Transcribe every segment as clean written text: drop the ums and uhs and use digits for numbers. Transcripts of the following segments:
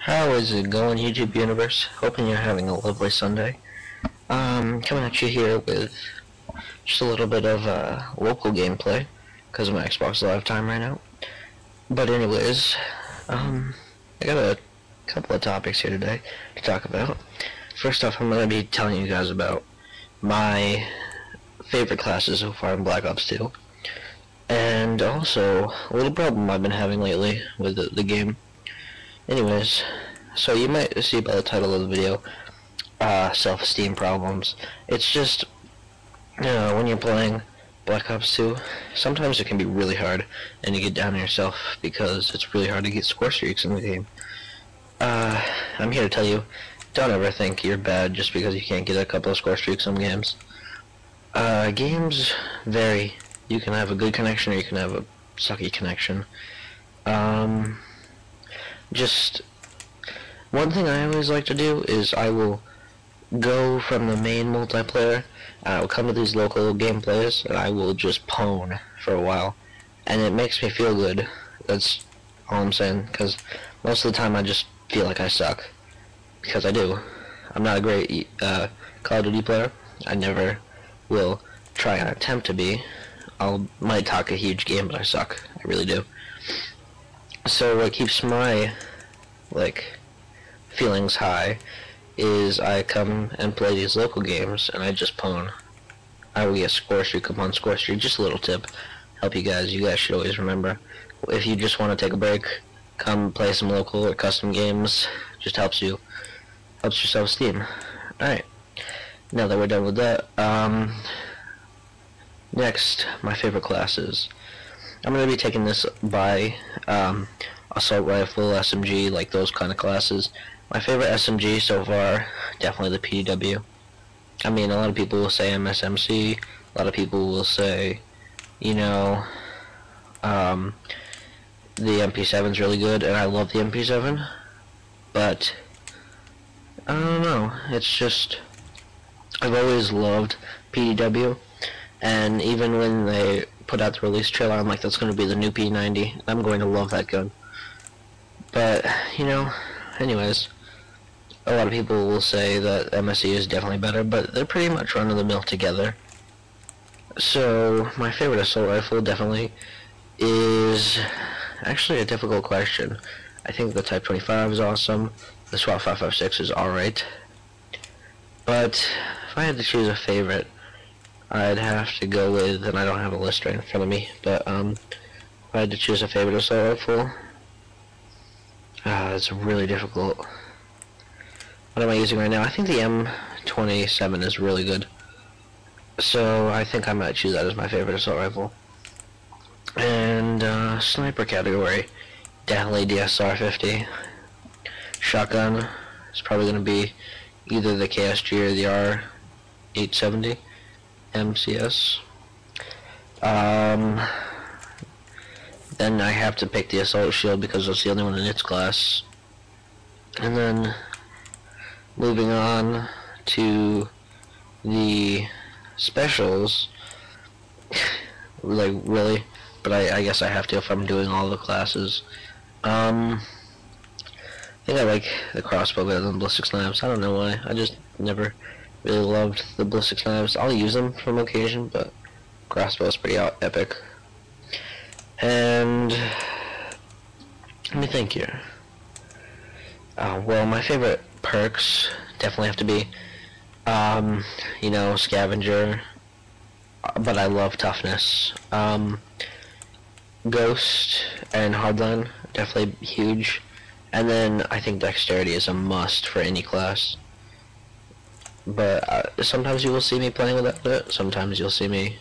How is it going, YouTube universe? Hoping you're having a lovely Sunday. Coming at you here with just a little bit of local gameplay because of my Xbox Live time right now. But anyways, I got a couple of topics here today to talk about. First off, I'm going to be telling you guys about my favorite classes so far in Black Ops 2. And also, a little problem I've been having lately with the game. Anyways, so you might see by the title of the video, self-esteem problems. It's just, you know, when you're playing Black Ops 2, sometimes it can be really hard, and you get down on yourself because it's really hard to get score streaks in the game. I'm here to tell you, don't ever think you're bad just because you can't get a couple of score streaks in games. Games vary. You can have a good connection or you can have a sucky connection. Just one thing I always like to do is I will go from the main multiplayer and I will come to these local gameplays and I will just pwn for a while, and it makes me feel good. That's all I'm saying, because most of the time I just feel like I suck, because I do. I'm not a great Call of Duty player. I never will try and attempt to be. Might talk a huge game, but I suck. I really do. So what keeps my feelings high is I come and play these local games and I just pwn. I will get score streak upon score streak. Just a little tip, help you guys. You guys should always remember, if you just want to take a break, come play some local or custom games. Just helps your self-esteem. Alright, now that we're done with that, next, my favorite classes. I'm going to be taking this by assault rifle, SMG, like those kind of classes. My favorite SMG so far, definitely the PDW. I mean, a lot of people will say MSMC, a lot of people will say, you know, the MP7's really good, and I love the MP7, but I don't know, it's just, I've always loved PDW, and even when they put out the release trailer, I'm like, that's going to be the new P90. I'm going to love that gun. But, you know, anyways, a lot of people will say that MSE is definitely better, but they're pretty much run-of-the-mill together. So, my favorite assault rifle definitely is actually a difficult question. I think the Type 25 is awesome. The SWAT 556 is alright. But, if I had to choose a favorite, I'd have to go with, and I don't have a list right in front of me, but if I had to choose a favorite assault rifle, it's really difficult. What am I using right now? I think the M27 is really good, so I think I might choose that as my favorite assault rifle. And sniper category, definitely DSR 50. Shotgun is probably going to be either the KSG or the R870. MCS. Then I have to pick the assault shield because it's the only one in its class. And then moving on to the specials, like really, but I guess I have to if I'm doing all the classes. I think I like the crossbow better than ballistic knives. I don't know why. I just never really loved the ballistic knives. I'll use them from occasion, but crossbow is pretty epic. And let me think here. Well, my favorite perks definitely have to be, you know, scavenger, but I love toughness. Ghost and hardline, definitely huge. And then I think dexterity is a must for any class. But sometimes you will see me playing without it. Sometimes you'll see me,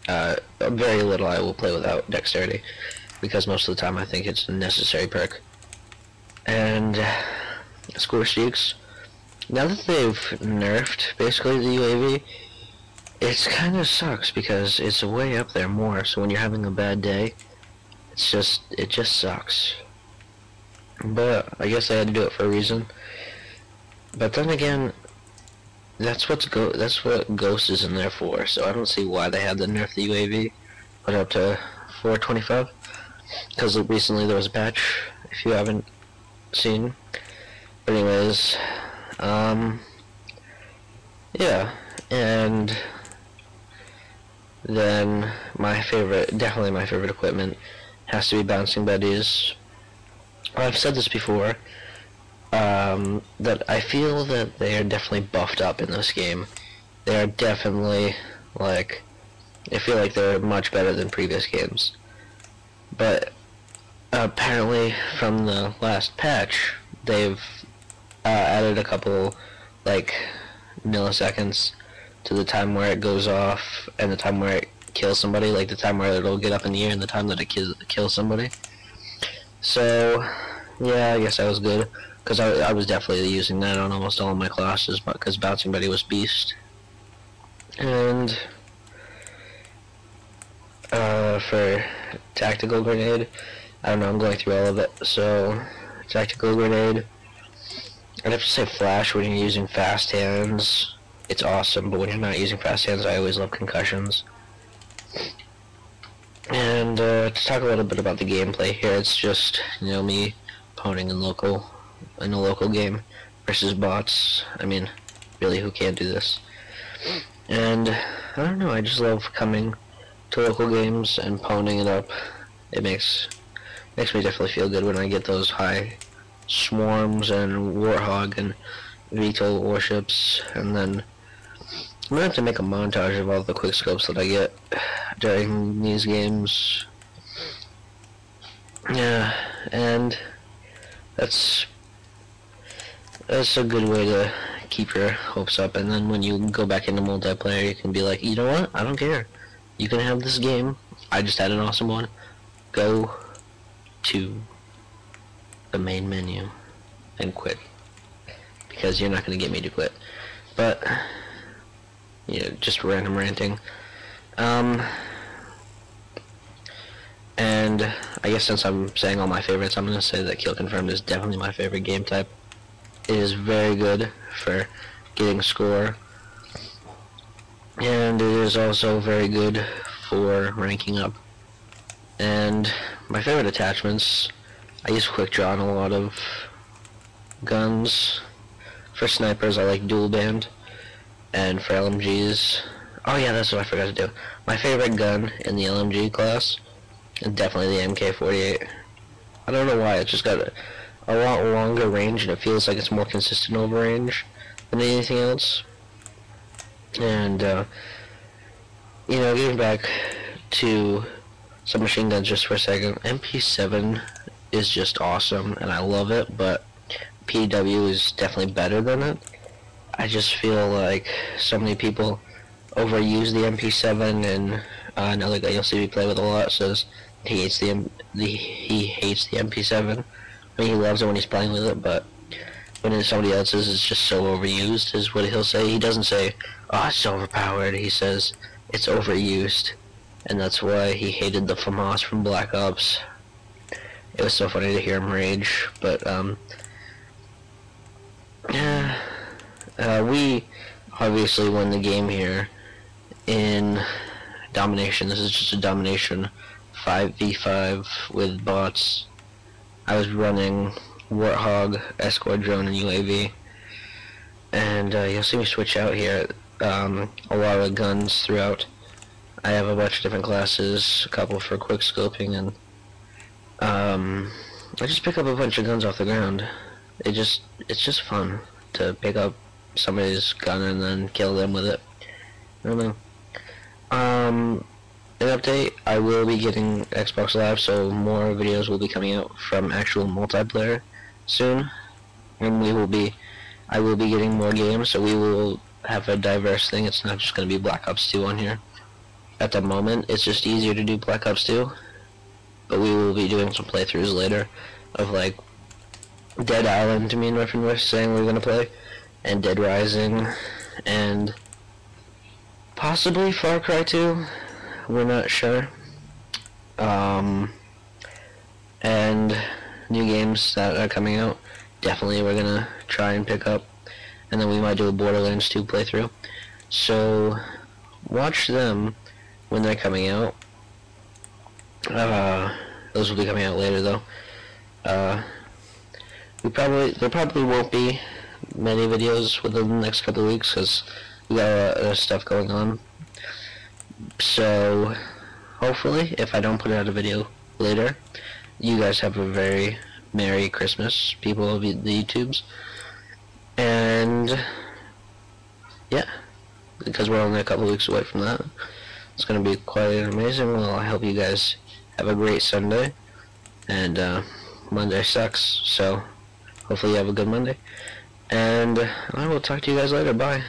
very little I will play without dexterity, because most of the time I think it's a necessary perk. And score streaks, now that they've nerfed basically the UAV, it kind of sucks because it's way up there more. So when you're having a bad day, it just sucks. But I guess I had to do it for a reason. But then again, that's what Ghost is in there for, so I don't see why they had to nerf the UAV, put it up to 425, because recently there was a patch, if you haven't scene. But anyways, yeah, and then definitely my favorite equipment has to be bouncing buddies. I've said this before, that I feel that they are definitely buffed up in this game. They are definitely, like, I feel like they're much better than previous games. But apparently from the last patch, they've added a couple, like, milliseconds to the time where it goes off and the time where it kills somebody, like the time where it'll get up in the air and the time that it kills somebody. So, yeah, I guess that was good, because I was definitely using that on almost all of my classes, because Bouncing Buddy was Beast. And for Tactical Grenade, I don't know, I'm going through all of it. So, Tactical Grenade, I'd have to say Flash when you're using fast hands. It's awesome, but when you're not using fast hands, I always love concussions. And to talk a little bit about the gameplay here, it's just, you know, me poning in a local game versus bots. I mean, really, who can't do this? And I don't know, I just love coming to local games and poning it up. It makes me definitely feel good when I get those high swarms and warthog and VTOL warships. And then I'm gonna have to make a montage of all the quick scopes that I get during these games. Yeah, and that's a good way to keep your hopes up. And then when you go back into multiplayer, you can be like, you know what? I don't care. You can have this game. I just had an awesome one. Go to the main menu and quit, because you're not gonna get me to quit. But you know, just random ranting. And I guess since I'm saying all my favorites, I'm gonna say that Kill Confirmed is definitely my favorite game type. It is very good for getting score, and it is also very good for ranking up. And my favorite attachments, I use quick draw on a lot of guns. For snipers, I like dual band, and for LMGs, oh yeah, that's what I forgot to do. My favorite gun in the LMG class is definitely the MK48. I don't know why, it just got a lot longer range, and it feels like it's more consistent over range than anything else. And you know, getting back to some machine guns just for a second, MP7 is just awesome, and I love it, but PW is definitely better than it. I just feel like so many people overuse the MP7, and another guy you'll see me play with a lot says he hates the MP7. I mean, he loves it when he's playing with it, but when it's somebody else's, it's just so overused, is what he'll say. He doesn't say, oh, it's overpowered. He says it's overused, and that's why he hated the FAMAS from Black Ops. It was so funny to hear him rage, but yeah, we obviously won the game here in domination. This is just a domination 5v5 with bots. I was running Warthog, Escort Drone, and UAV, and you'll see me switch out here a lot of guns throughout. I have a bunch of different classes, a couple for quick scoping, and I just pick up a bunch of guns off the ground. It's just fun to pick up somebody's gun and then kill them with it. I don't know. An update, I will be getting Xbox Live, so more videos will be coming out from actual multiplayer soon. And I will be getting more games, so we will have a diverse thing. It's not just going to be Black Ops 2 on here. At the moment, it's just easier to do Black Ops 2. But we will be doing some playthroughs later of, like, Dead Island, me and my friend were saying we were going to play, and Dead Rising, and possibly Far Cry 2. We're not sure. And new games that are coming out, definitely we're gonna try and pick up, and then we might do a Borderlands 2 playthrough. So watch them when they're coming out. Those will be coming out later though. there probably won't be many videos within the next couple of weeks because we got a lot of stuff going on. So hopefully, if I don't put out a video later, you guys have a very Merry Christmas, people of the YouTubes. And yeah, because we're only a couple weeks away from that, it's going to be quite amazing. Well, I hope you guys have a great Sunday, and Monday sucks, so hopefully you have a good Monday, and I will talk to you guys later. Bye.